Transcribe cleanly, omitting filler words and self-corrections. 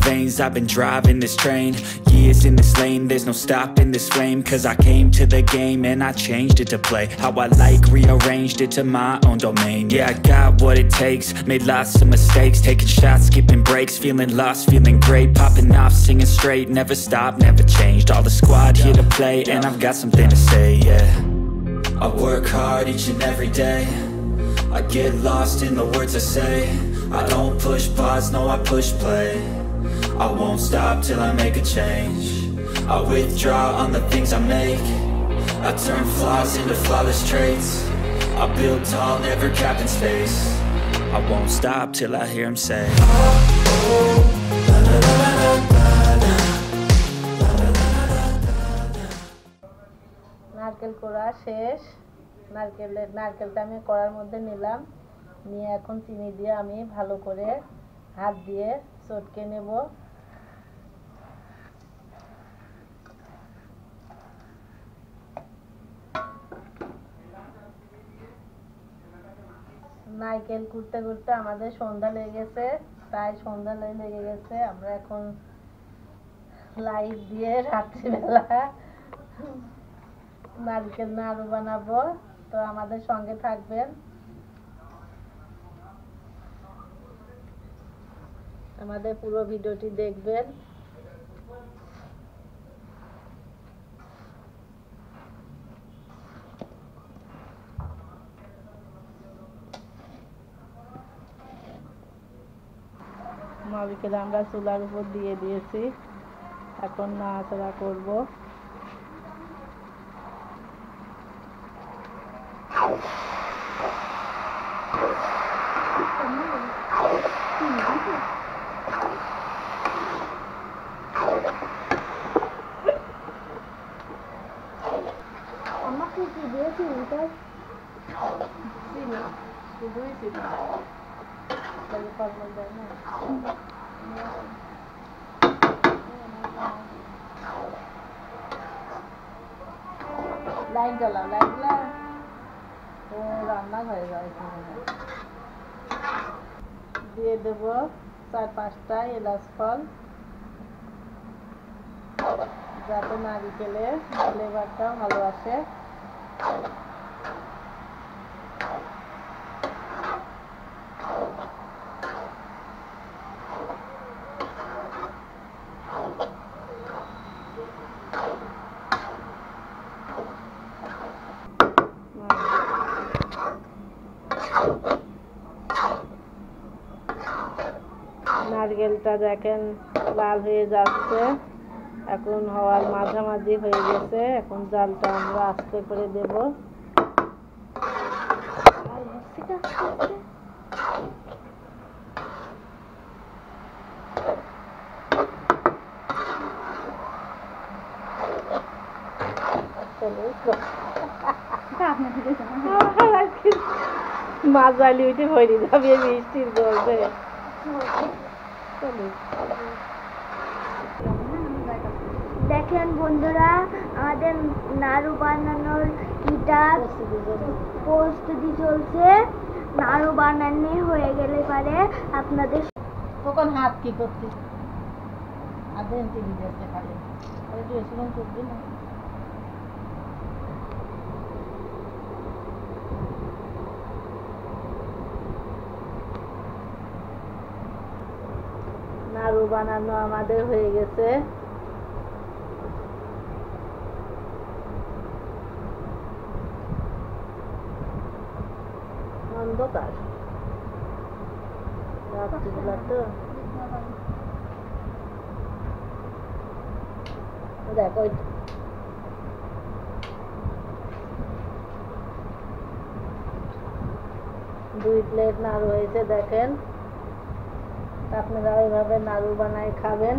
veins, I've been driving this train. Years in this lane, there's no stopping this flame. Cause I came to the game and I changed it to play how I like, rearranged it to my own domain. Yeah, I got what it takes, made lots of mistakes, taking shots, skipping breaks, feeling lost, feeling great, popping off, singing straight, never stopped, never changed. All the squad here to play, and I've got something to say, yeah. I work hard each and every day, I get lost in the words I say. I don't push pause, no I push play. I won't stop till I make a change. I withdraw on the things I make. I turn flaws into flawless traits. I build tall, never capped in space. I won't stop till I hear him say, নারকেল কোড়া শেষ। নারকেলটা আমি কড়ার মধ্যে নিলাম, নিয়ে এখন চিনি দিয়ে আমি ভালো করে হাত দিয়ে চটকে নেব। নারকেল কুড়তে কুড়তে আমাদের সন্ধ্যা লেগে গেছে, প্রায় সন্ধ্যা লেগে গেছে। আমরা এখন লাইট দিয়ে রাত্রিবেলা নারকেল নাড়ু বানাবো, তো আমাদের সঙ্গে থাকবেন, আমাদের পুরো ভিডিওটি দেখবেন। নারকেল আমরা চুলার উপর দিয়ে দিয়েছি, এখন নাড়াচাড়া করব। আমাকে কি দিয়েছি এটা চিনি, শুধুই চিনি, তাহলে ফরমাল দেয় না। লাইট জ্বালাও, লাইট জ্বালাও, তো রান্না হয়ে যায়। দিয়ে দেব 4-5টা এলাচ ফল, যাতে নারকেলের ফ্লেভারটা ভালো আসে। নারকেলটা দেখেন লাল হয়ে যাচ্ছে, এখন হওয়ার মাঝামাঝি হয়ে গেছে। এখন জালটা আমরা আস্তে করে দেব। মাঝালি উঠে ভরে যাবে মিষ্টির গল্পে। দেখেন বন্ধুরা, আমাদের নাড়ু বানানোর ইটা প্রস্তুতি চলছে। নাড়ু বানানো হয়ে গেলে পারে আপনাদের তখন হাত কি করতে আদেন চিনি দিতে পারে, রেস্টুরেন্ট করবি না। নাড়ু বানানো আমাদের হয়ে গেছে। অন্ধকার রাত্রিবেলা তো দেখো 2 প্লেট নাড়ু হয়েছে। দেখেন, আপনারা এইভাবে নাড়ু বানায় খাবেন।